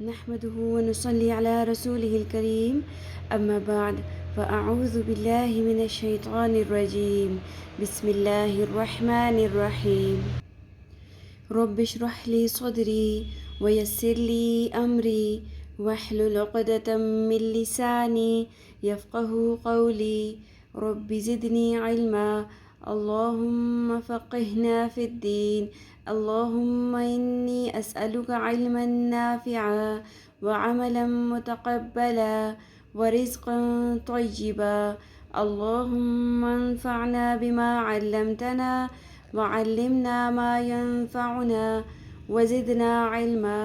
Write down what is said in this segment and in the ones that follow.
نحمده ونصلي على رسوله الكريم أما بعد فأعوذ بالله من الشيطان الرجيم بسم الله الرحمن الرحيم رب اشرح لي صدري ويسر لي أمري واحلل عقدة من لساني يفقه قولي رب زدني علما اللهم فقهنا في الدين اللهم إني أسألك علما نافعا وعملا متقبلا ورزقا طيبا اللهم انفعنا بما علمتنا وعلمنا ما ينفعنا وزدنا علما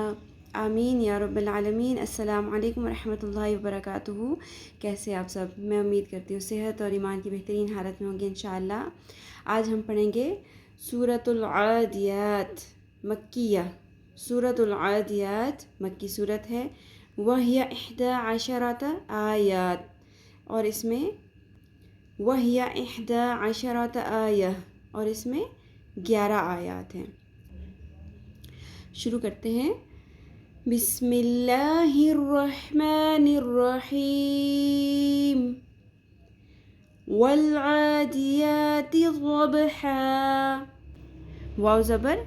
آمین یا رب العالمین۔ السلام علیکم ورحمۃ اللہ وبرکاتہ۔ کیسے آپ سب؟ میں امید کرتی ہوں صحت اور ایمان کی بہترین حالت میں ہوں گے انشاءاللہ۔ آج ہم پڑھیں گے سورۃ العادیات مکیہ۔ سورۃ العادیات مکی صورت ہے۔ وَهِيَ 11 آیات، اور اس میں وَهِيَ 11 آیہ، اور اس میں 11 آیات ہیں۔ شروع کرتے ہیں۔ بسم اللہ الرحمن الرحیم والعادیات ضبحا۔ واو زبر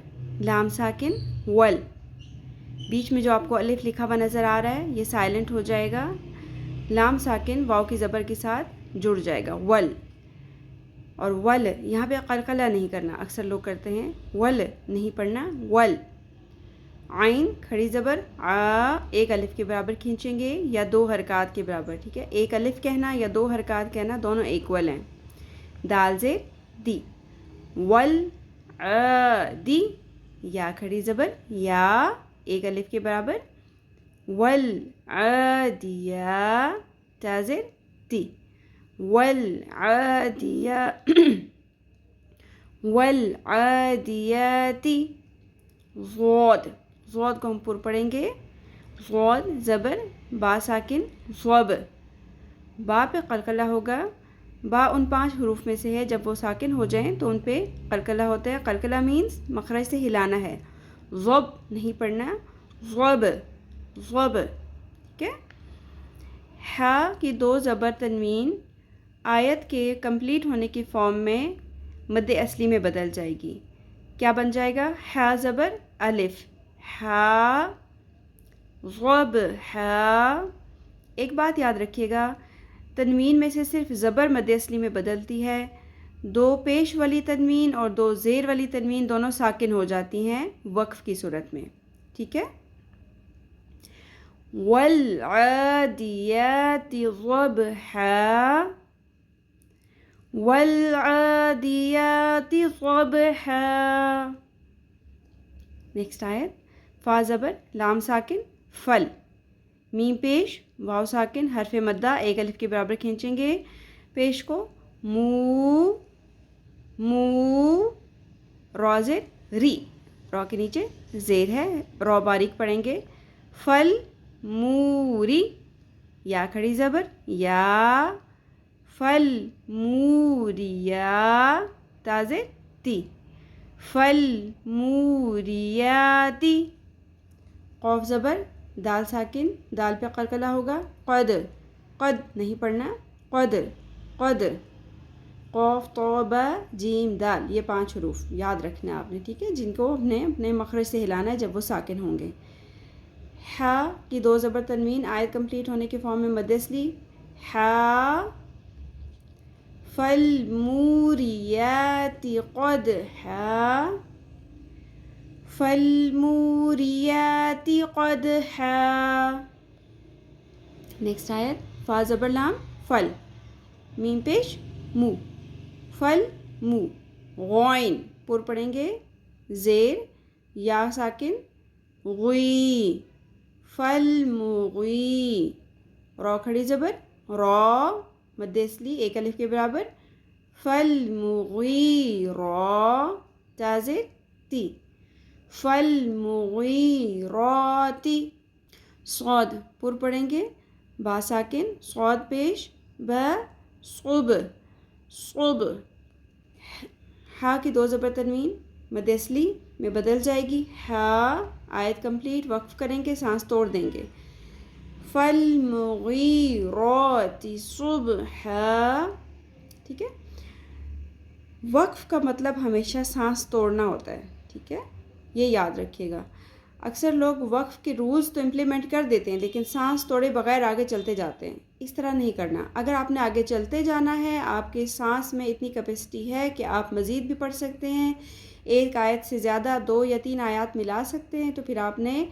لام ساکن ول، بیچ میں جو آپ کو الف لکھا ہوا نظر آ رہا ہے یہ سائلنٹ ہو جائے گا، لام ساکن واو کی زبر کے ساتھ جڑ جائے گا ول۔ اور ول یہاں پہ قلقلہ نہیں کرنا، اکثر لوگ کرتے ہیں، ول نہیں پڑھنا، ول۔ عین کھڑی زبر آ، ایک الف کے برابر کھینچیں گے یا 2 حرکات کے برابر، ٹھیک ہے؟ ایک الف کہنا یا 2 حرکات کہنا، دونوں ایکول ہیں۔ دال زیر دی، ول دی، یا کھڑی زبر یا، ایک الف کے برابر، ول عادیا تا زیر تی، ول عادیا ول عادیاتی ضاد۔ ضاد کو ہم پر پڑھیں گے، ضاد زبر با ساکن ضب، با پہ قلقلہ ہوگا۔ با ان 5 حروف میں سے ہے، جب وہ ساکن ہو جائیں تو ان پہ قلقلہ ہوتا ہے۔ قلقلہ مینز مخرج سے ہلانا ہے، ضب نہیں پڑھنا، ضب ضب، ٹھیک ہے؟ ہا کی 2 زبر تنوین آیت کے کمپلیٹ ہونے کی فارم میں مد اصلی میں بدل جائے گی۔ کیا بن جائے گا؟ ہا زبر الف، ہا ضب ہا۔ ایک بات یاد رکھیے گا، تنوین میں سے صرف زبر مد اصلی میں بدلتی ہے، 2 پیش والی تنوین اور 2 زیر والی تنوین دونوں ساکن ہو جاتی ہیں وقف کی صورت میں، ٹھیک ہے؟ والعادیات ضبحا والعادیات ضبحا۔ نیکسٹ آیت، فا زبر لام ساکن فل، میم پیش واو ساکن حرف مدہ ایک الف کے برابر کھینچیں گے پیش کو، مو مو، را زیر ری، را کے نیچے زیر ہے، را باریک پڑھیں گے، فل موری، یا کھڑی زبر یا، فل موریا تا زیر تی، فل موریاتی۔ قوف زبر دال ساکن، دال پہ قلقلہ ہوگا، قد، قد نہیں پڑھنا، قد قد، قوف تو با جیم دال، یہ 5 حروف یاد رکھنا ہے آپ نے، ٹھیک ہے؟ جن کو اپنے مخرج سے ہلانا ہے جب وہ ساکن ہوں گے۔ ہا کی 2 زبر تنوین آیت کمپلیٹ ہونے کے فارم میں مد اصلی، ہا فالموریات قدحا فالموریات قدحا۔ نیکسٹ آیت، فا زبر لام فل، میم پیش مو، فل مو، غوین پر پڑھیں گے، زیر یا ساکن غی، فل مغی، را کھڑی زبر را مد اصلی ایک الف کے برابر، فل مغی را تا زیر تی، فل مغی راتی۔ صاد پر پڑھیں گے، با ساکن صاد پیش ب، صب صب، ہا کی 2 زبر تنوین مد اصلی میں بدل جائے گی، ہا آیت کمپلیٹ. وقف کریں گے, سانس توڑ دیں گے. فالمغیرات صبحا. ٹھیک ہے, وقف کا مطلب ہمیشہ سانس توڑنا ہوتا ہے. ٹھیک ہے, یہ یاد رکھیے گا. اکثر لوگ وقف کے رولز تو امپلیمنٹ کر دیتے ہیں لیکن سانس توڑے بغیر آگے چلتے جاتے ہیں. اس طرح نہیں کرنا. اگر آپ نے آگے چلتے جانا ہے, آپ کے سانس میں اتنی کیپیسٹی ہے کہ آپ مزید بھی پڑھ سکتے ہیں, ایک آیت سے زیادہ 2 یا 3 آیات ملا سکتے ہیں, تو پھر آپ نے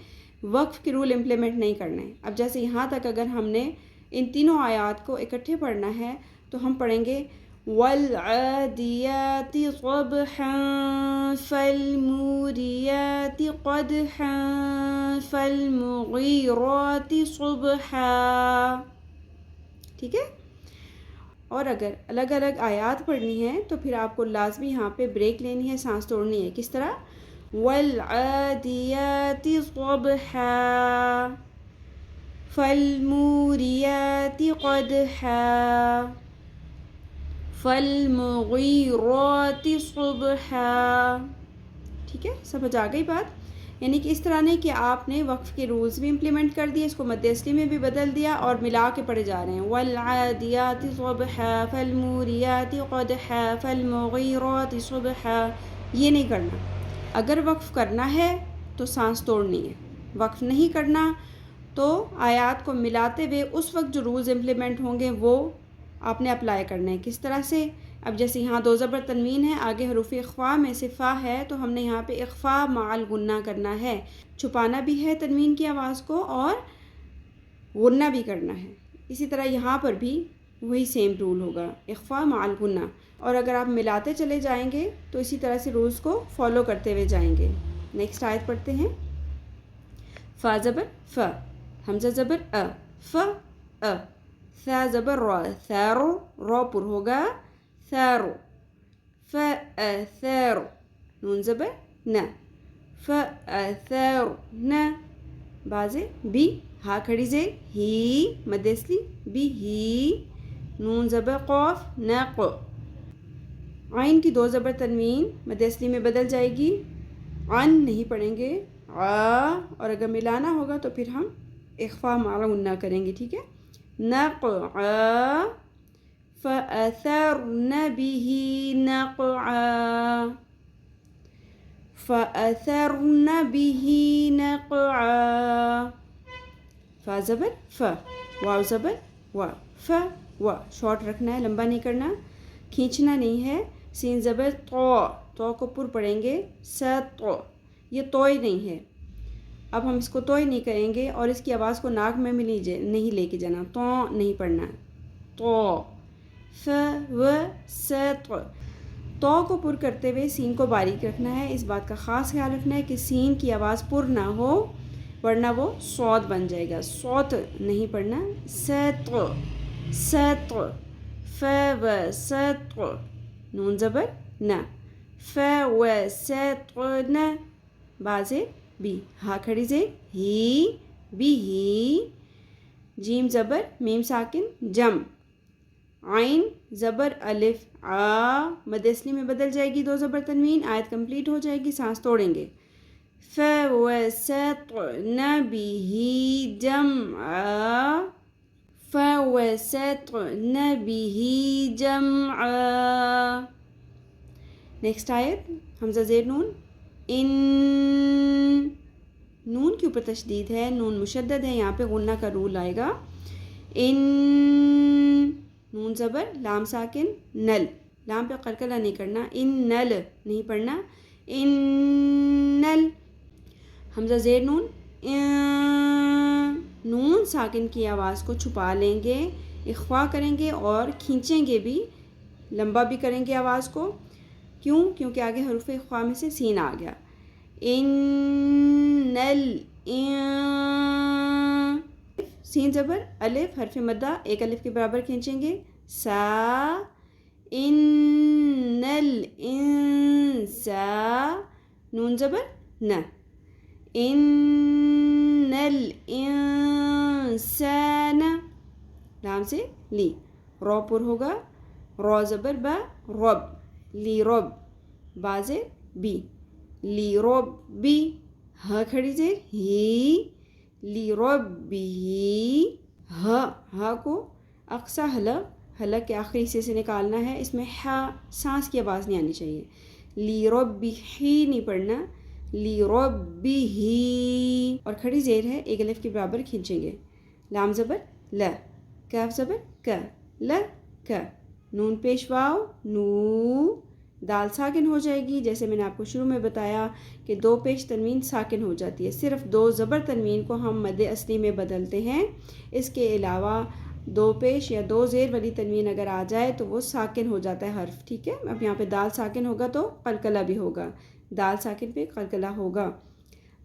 وقف کے رول امپلیمنٹ نہیں کرنے. اب جیسے یہاں تک اگر ہم نے ان تینوں آیات کو اکٹھے پڑھنا ہے تو ہم پڑھیں گے والعادیات صبحا فالموریات قدحا فالمغیرات صبحا. ٹھیک ہے, اور اگر الگ الگ آیات پڑھنی ہے تو پھر آپ کو لازمی یہاں پہ بریک لینی ہے, سانس توڑنی ہے. کس طرح؟ والعادیات صبحا فالموریات قدحا فالمغیرات صبحا. ٹھیک ہے, سمجھ آ گئی بات؟ یعنی کہ اس طرح نہیں کہ آپ نے وقف کے رولز بھی امپلیمنٹ کر دیے, اس کو مد اصلی میں بھی بدل دیا اور ملا کے پڑھے جا رہے ہیں. والعادیات صبحا فالموریات قدحا فالمغیرات صبحا. یہ نہیں کرنا. اگر وقف کرنا ہے تو سانس توڑنی ہے, وقف نہیں کرنا تو آیات کو ملاتے ہوئے اس وقت جو رولز امپلیمنٹ ہوں گے وہ آپ نے اپلائی کرنے ہیں. کس طرح سے؟ اب جیسے یہاں 2 زبر تنوین ہے, آگے حروف اخفاء میں سے فا ہے, تو ہم نے یہاں پہ اخفاء مع الغنہ کرنا ہے. چھپانا بھی ہے تنوین کی آواز کو اور غنہ بھی کرنا ہے. اسی طرح یہاں پر بھی وہی سیم رول ہوگا, اخفاء مع الغنہ. اور اگر آپ ملاتے چلے جائیں گے تو اسی طرح سے رولز کو فالو کرتے ہوئے جائیں گے. نیکسٹ آیت پڑھتے ہیں. فا زبر ف, حمزہ زبر ا, ف ا. ثا زبر را, ثارو, را پر ہوگا ثارو. فأثارو, نون زبر ن, فأثارو ن. بازے بی, ہا کھڑی زیر, ہی مد اصلی بی ہی. نون زبر قاف نق. عین کی 2 زبر تنوین مد اصلی میں بدل جائے گی, عن نہیں پڑھیں گے, آ. اور اگر ملانا ہوگا تو پھر ہم اخفاء مع الغنہ کریں گے. ٹھیک ہے, نقعا فأثرن به نقعا فأثرن به نقعا. فا زبر ف, واو زبر وا, ف وا. شارٹ رکھنا ہے, لمبا نہیں کرنا, کھینچنا نہیں ہے. سین زبر تو, تو کو پر پڑھیں گے س تو. یہ توئی نہیں ہے. اب ہم اس کو توئی نہیں کریں گے اور اس کی آواز کو ناک میں بھی نہیں لے کے جانا, تو نہیں پڑھنا. تو ف و س تو. تو کو پر کرتے ہوئے سین کو باریک رکھنا ہے. اس بات کا خاص خیال رکھنا ہے کہ سین کی آواز پر نہ ہو ورنہ وہ صوت بن جائے گا. صوت نہیں پڑھنا. س تو س تو. ف و س تو. نون زبر نہ, ف و س تو نہ. بازے بی, ہا کھڑی زیر, ہی بی ہی. جیم زبر میم ساکن جم. عین زبر الف آ, مد اصلی میں بدل جائے گی 2 زبر تنوین. آیت کمپلیٹ ہو جائے گی, سانس توڑیں گے. فوسطن به جمعا فوسطن به جمعا. نیکسٹ آیت حمزہ زیر نون. ان, نون کے اوپر تشدید ہے, نون مشدد ہے, یہاں پہ غنہ کا رول آئے گا. ان, نون زبر لام ساکن نل, لام پہ قلقلہ نہیں کرنا. ان نل نہیں پڑھنا. ان نل. حمزہ زیر نون. نون ساکن کی آواز کو چھپا لیں گے, اخفا کریں گے اور کھینچیں گے بھی, لمبا بھی کریں گے آواز کو. کیوں؟ کیونکہ آگے حروف اخفا میں سے سین آ گیا. ان سین زبر الف, حرف مدہ ایک الف کے برابر کھینچیں گے. سا. ان الانسا, نون زبر نہ. ان الانسان, لام سے لی, رو پر ہوگا, رو زبر با, رب, لی رب. بازے بی, لی رب بی. ہا کھڑی زیر ہی، لربہ، ہا کو اقصی حلق کے آخری حصے سے نکالنا ہے. اس میں ہا سانس کی آواز نہیں آنی چاہیے. لربہ نہیں پڑھنا، لربہ. اور کھڑی زیر ہے ایک الف کے برابر کھینچیں گے. لام زبر ل، کاف زبر ک، ل ک. نون پیش واو نو. دال ساکن ہو جائے گی. جیسے میں نے آپ کو شروع میں بتایا کہ دو پیش تنوین ساکن ہو جاتی ہے. صرف دو زبر تنوین کو ہم مد اصلی میں بدلتے ہیں. اس کے علاوہ دو پیش یا دو زیر والی تنوین اگر آ جائے تو وہ ساکن ہو جاتا ہے حرف. ٹھیک ہے. اب یہاں پہ دال ساکن ہوگا تو قلقلہ بھی ہوگا. دال ساکن پہ قلقلہ ہوگا.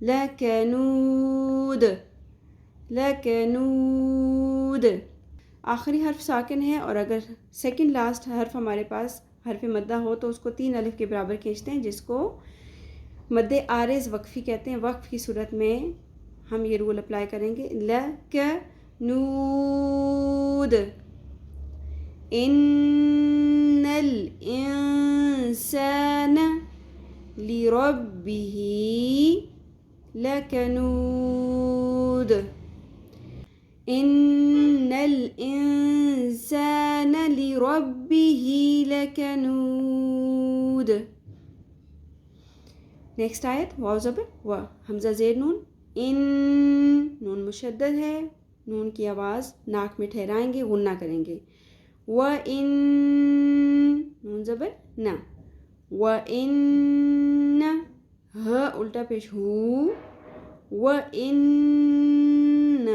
لکنود، لکنود. آخری حرف ساکن ہے اور اگر سیکنڈ لاسٹ حرف ہمارے پاس حرف مدہ ہو تو اس کو 3 الف کے برابر کھینچتے ہیں، جس کو مد عارض وقفی کہتے ہیں. وقف کی صورت میں ہم یہ رول اپلائی کریں گے. لکنود. ان الانسان لربه لکنود. ان الانسان لربه لکنود. نیکسٹ آیت واو زبر و، حمزہ زیر نون. ان، نون مشدد ہے، نون کی آواز ناک میں ٹھہرائیں گے، غنہ کریں گے. و ان، نون زبر نہ. و ان، ہ الٹا پیش ہو. و انہ،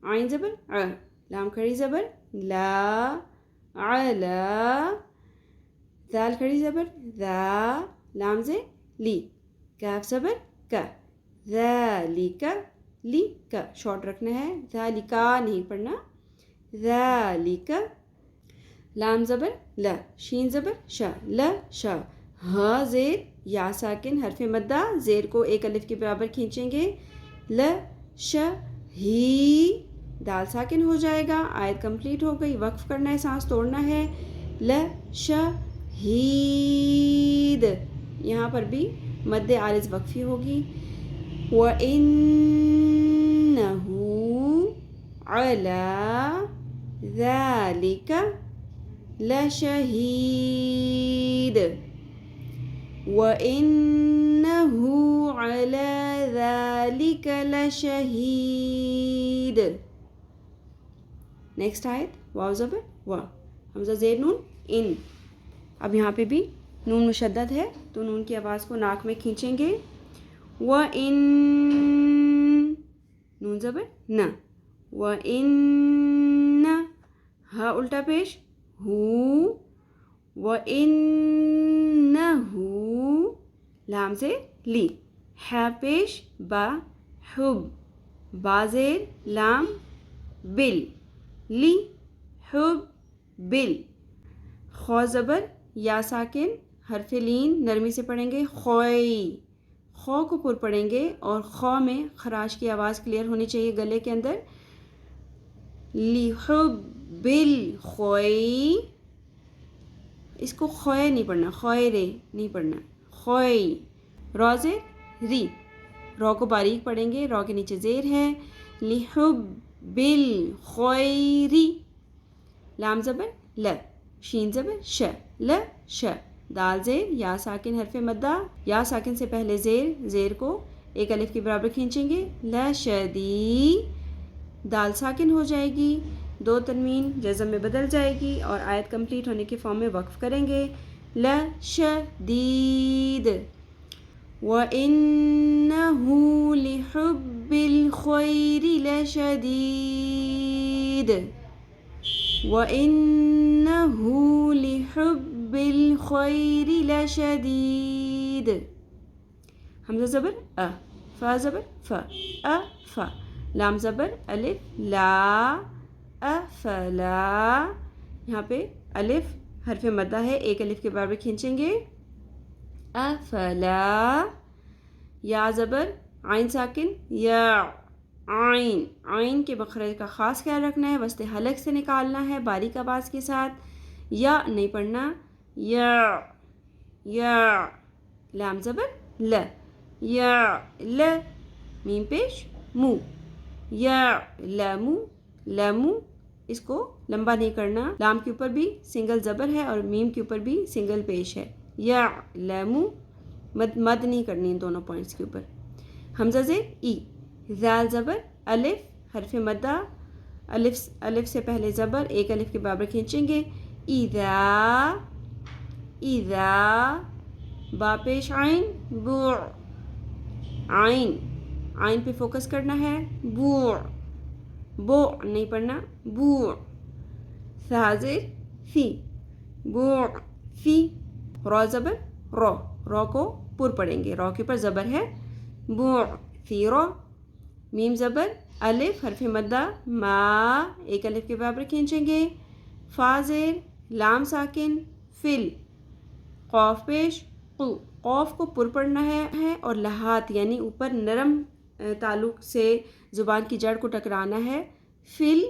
عین زبر ع، لام کھڑی زبر لا، علا. ذال کھڑی زبر ذا، لام زیر لی. کاف زبر کا، ذالک، لی کا شارٹ رکھنا ہے، ذالکا نہیں پڑھنا. ذالک. لام زبر ل، شین زبر شا، ل شا. ہا زیر یا ساکن حرف مدہ، زیر کو ایک الف کے برابر کھینچیں گے. ل ش ہی. دال ساکن ہو جائے گا. آیت کمپلیٹ ہو گئی. وقف کرنا ہے، سانس توڑنا ہے. ل ش ہید. یہاں پر بھی مد عارض وقفی ہوگی. وَإِنَّهُ عَلَى ذَلِكَ لَشَهِيدٌ. وَإِنَّهُ عَلَى ذَلِكَ لَشَهِيدٌ. نیکسٹ آیت واو زبر و، حمزہ زیر نون ان. اب یہاں پہ بھی نون مشدد ہے تو نون کی آواز کو ناک میں کھینچیں گے. وَإِن، نون زبر نہ. وَإِنَّ، ہا الٹا پیش ہو. وَإِنَّهُ، لام زیر لی. ہا پیش با، حب، با زیر لام بل، لی حب بل. خو زبر یا ساکن حرف لین نرمی سے پڑھیں گے. خوئی، خو کو پر پڑھیں گے اور خو میں خراش کی آواز کلیئر ہونی چاہیے گلے کے اندر. لحب الخوئی. اس کو خوئے نہیں پڑھنا، خوئے رے نہیں پڑھنا، خوئی. رو زیر ری، رو کو باریک پڑھیں گے، رو کے نیچے زیر ہے. لحب الخویری. لام زبر ل، شین زبر ش، ل ش. دال زیر یا ساکن حرف مدہ، یا ساکن سے پہلے زیر، زیر کو ایک الف کے برابر کھینچیں گے. ل شدی. دال ساکن ہو جائے گی، دو تنوین جزم میں بدل جائے گی اور آیت کمپلیٹ ہونے کے فارم میں وقف کریں گے. ل شدید. وَإِنَّهُ لِحُبِّ الْخَيْرِ لَشَدِيدٌ. وَإِنَّهُ لِحُبِّ الْخَيْرِ لَشَدِيدٌ. حمزہ زبر ا، فا زبر ف، ا ف. لام زبر الف لا، افلا. یہاں پہ الف حرف مدہ ہے، ایک الف کے برابر کھینچیں گے. افلا. یا زبر عین ساکن یا، عین، عین کے مخرج کا خاص خیال رکھنا ہے، وسط حلق سے نکالنا ہے باریک آواز کے ساتھ. یا نہیں پڑھنا، یا یا. لام زبر ل، يعلم میم پیش مو یعلم لم اس کو لمبا نہیں کرنا، لام کے اوپر بھی سنگل زبر ہے اور میم کے اوپر بھی سنگل پیش ہے. یعلم مد نہیں کرنی ان دونوں پوائنٹس کے اوپر. حمزہ زیر ای، ذال زبر الف حرف مدہ، الف سے پہلے زبر ایک الف کے برابر کھینچیں گے. اذا با پیش عین بوع، عین پہ فوکس کرنا ہے. بوع نہیں پڑھنا بوع. ثا زیر فی بوع فی. را زبر رو کو پر پڑھیں گے، رو کے اوپر زبر ہے بوع فی رو. میم زبر الف حرف مدہ ما ایک الف کے برابر کھینچیں گے. فا زیر لام ساکن فل. قوف پیش قو، قوف کو پر پڑھنا ہے اور لہات یعنی اوپر نرم تعلق سے زبان کی جڑ کو ٹکرانا ہے. فل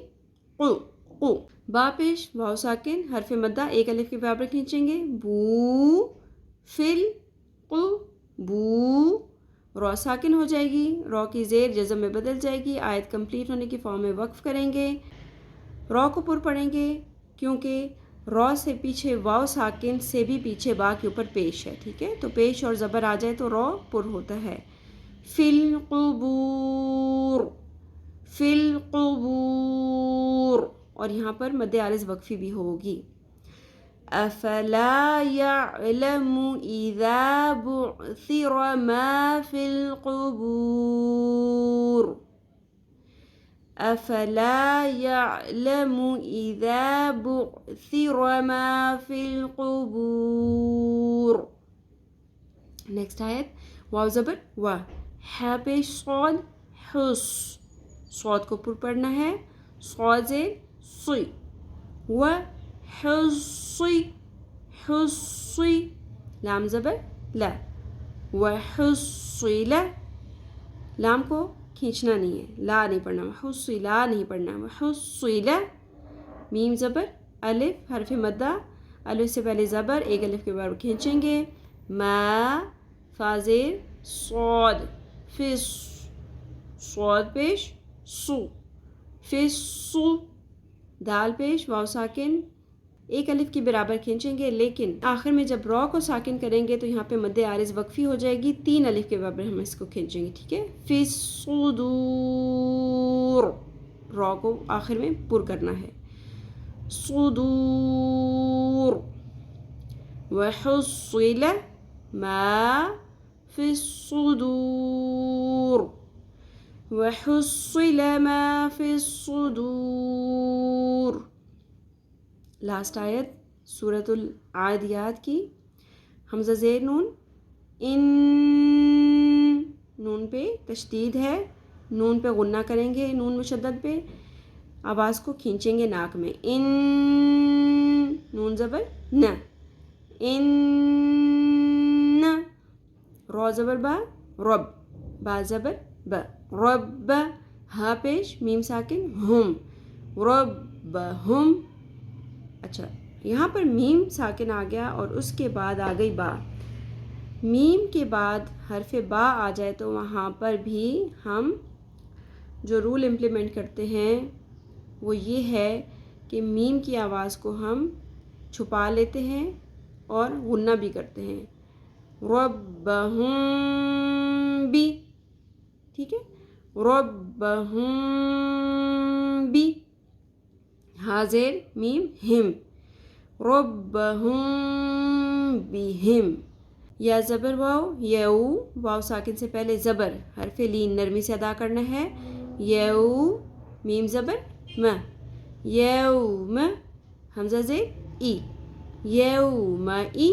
قو. با پیش واو ساکن حرف مدہ ایک الف کے برابر کھینچیں گے. بو فل قو بو. رو ساکن ہو جائے گی، رو کی زیر جزم میں بدل جائے گی. آیت کمپلیٹ ہونے کی فارم میں وقف کریں گے. رو کو پر پڑھیں گے کیونکہ رو سے پیچھے واو ساکن سے بھی پیچھے با کے اوپر پیش ہے. ٹھیک ہے، تو پیش اور زبر آ جائے تو رو پر ہوتا ہے. فی القبور فی القبور. اور یہاں پر مد عارض وقفی بھی ہوگی. افلا يعلم اذا بعثر ما في القبور. افلا يعلم اذا بعثر ما في القبور. نیکسٹ آیت واو زبر وا، ہا پیش صاد حس، صاد کو پر پڑھنا ہے. صاد زیر صی و حصی حصی. لام زبر لا و حصیل. لام کو کھینچنا نہیں ہے، لا نہیں پڑھنا، حصیلا نہیں پڑھنا، حصیل. میم زبر الف حرف مدہ، الف سے پہلے زبر ایک الف کے برابر کھینچیں گے. ما فا زیر صاد فس، صاد پیش سو فسو. دال پیش واو ساکن ایک الف کے برابر کھینچیں گے، لیکن آخر میں جب رو کو ساکن کریں گے تو یہاں پہ مد عارض وقفی ہو جائے گی. 3 الف کے برابر ہم اس کو کھینچیں گے. ٹھیک ہے، فی الصدور. رو کو آخر میں پر کرنا ہے. صدور. وحصل ما فی الصدور وحصل ما فی الصدور. لاسٹ آیت سورۃ العادیات کی. حمزہ زیر نون ان، نون پہ تشدید ہے، نون پہ غنہ کریں گے، نون مشدد پہ آواز کو کھینچیں گے ناک میں. ان نون زبر نہ ان. رو زبر با رب، با زبر با رب. ہا پیش میم ساکن ہم رب ہم. اچھا، یہاں پر میم ساکن آ گیا اور اس کے بعد آ گئی با. میم کے بعد حرف با آ جائے تو وہاں پر بھی ہم جو رول امپلیمنٹ کرتے ہیں وہ یہ ہے کہ میم کی آواز کو ہم چھپا لیتے ہیں اور غنہ بھی کرتے ہیں. ربہم بھی. ٹھیک ہے، ربہم بھی. حاضر میم ہم ربہم بہم. یا زبر واو یو، واو ساکن سے پہلے زبر حرف لین نرمی سے ادا کرنا ہے. یو میم زبر م یوم. حمزہ زیر ای یوم ای.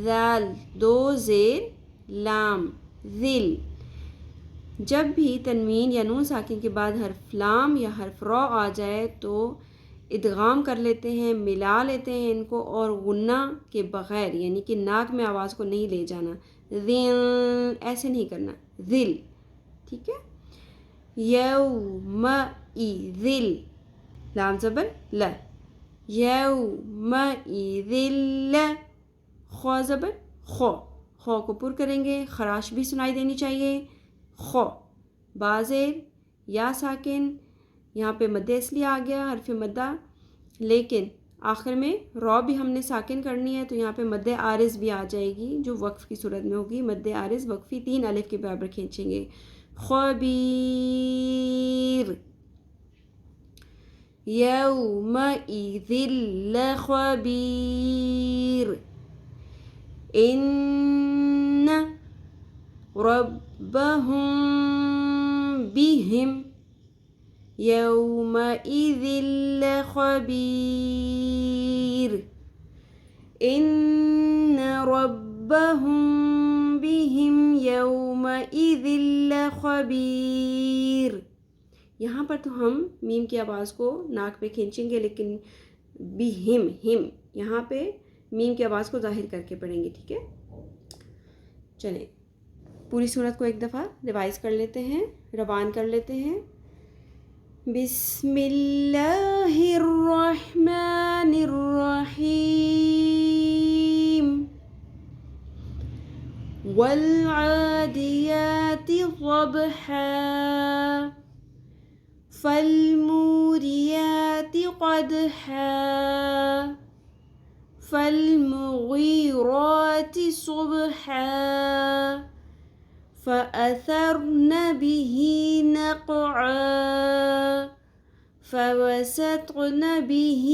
ذال دو زیر لام ذل. جب بھی تنوین یا نون ساکن کے بعد حرف لام یا حرف رو آ جائے تو ادغام کر لیتے ہیں، ملا لیتے ہیں ان کو اور غنہ کے بغیر یعنی کہ ناک میں آواز کو نہیں لے جانا. ذل ایسے نہیں کرنا، ذل. ٹھیک ہے. یوم ای ذل. لام زبر ل یوم ای ذل. خو زبر خو خو کو پر کریں گے، خراش بھی سنائی دینی چاہیے. خو، با زیر، یا ساکن، یہاں پہ مد اصلی آ گیا حرف مدہ، لیکن آخر میں رو بھی ہم نے ساکن کرنی ہے تو یہاں پہ مد عارض بھی آ جائے گی جو وقف کی صورت میں ہوگی. مد عارض وقفی 3 الف کے برابر کھینچیں گے. خبیر، یومئذ لخبیر، ان ربهم بهم یومئذ لخبیر، ان ربهم بهم یومئذ لخبیر. یہاں پر تو ہم میم کی آواز کو ناک پہ کھینچیں گے، لیکن بہم، ہم یہاں پہ میم کی آواز کو ظاہر کر کے پڑھیں گے. ٹھیک ہے، چلیں پوری صورت کو ایک دفعہ ریوائز کر لیتے ہیں، روان کر لیتے ہیں. بسم اللہ الرحمن الرحیم، والعادیات ضبحا، فالموریات قدحا، فالمغیرات صبحا، فأثرن به نقعا، فوسطن به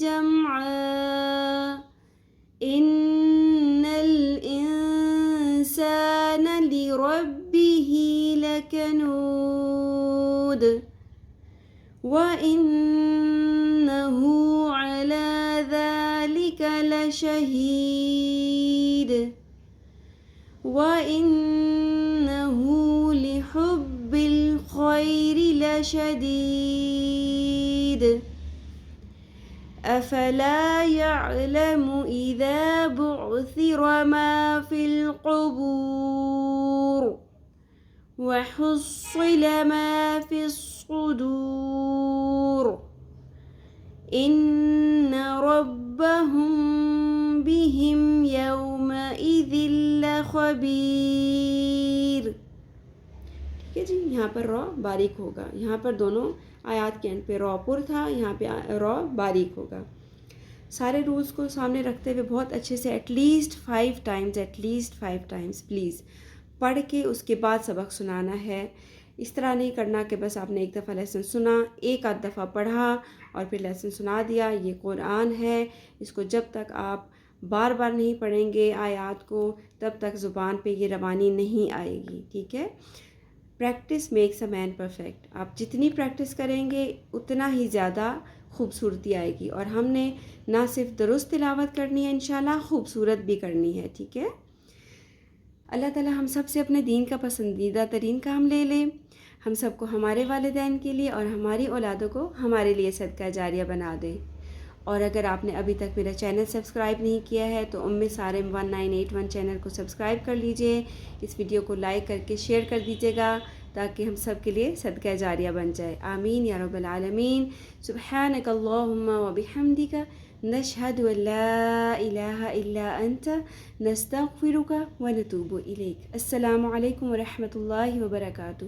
جمعا، إن الإنسان لربه لكنود، وإنه على ذلك لشهيد، وإنه لحب الخير لشديد، أفلا يعلم إذا بعثر ما في القبور وحصل ما في الصدور، إن ربهم بهم يومئذ لخبیر. ٹھیک ہے جی، یہاں پر رو باریک ہوگا. یہاں پر دونوں آیات کے اینڈ پہ رو پر تھا، یہاں پہ رو باریک ہوگا. سارے رولز کو سامنے رکھتے ہوئے بہت اچھے سے ایٹ لیسٹ 5 ٹائمز پلیز پڑھ کے اس کے بعد سبق سنانا ہے. اس طرح نہیں کرنا کہ بس آپ نے ایک دفعہ لیسن سنا، ایک آدھ دفعہ پڑھا اور پھر لیسن سنا دیا. یہ قرآن ہے، اس کو جب تک آپ بار بار نہیں پڑھیں گے آیات کو تب تک زبان پہ یہ روانی نہیں آئے گی. ٹھیک ہے، practice makes a man perfect. آپ جتنی پریکٹس کریں گے اتنا ہی زیادہ خوبصورتی آئے گی، اور ہم نے نہ صرف درست تلاوت کرنی ہے انشاءاللہ، خوبصورت بھی کرنی ہے. ٹھیک ہے، اللہ تعالی ہم سب سے اپنے دین کا پسندیدہ ترین کام لے لیں، ہم سب کو ہمارے والدین کے لیے اور ہماری اولادوں کو ہمارے لیے صدقہ جاریہ بنا دے. اور اگر آپ نے ابھی تک میرا چینل سبسکرائب نہیں کیا ہے تو سارم 1981 چینل کو سبسکرائب کر لیجئے، اس ویڈیو کو لائک کر کے شیئر کر دیجیے گا تاکہ ہم سب کے لیے صدقہ جاریہ بن جائے. آمین یا رب العالمین. سبحانک اللہم و بحمدک، نشہد ان لا الہ الا انت، نستغفرک و نتوب الیک. السلام علیکم ورحمۃ اللہ وبرکاتہ.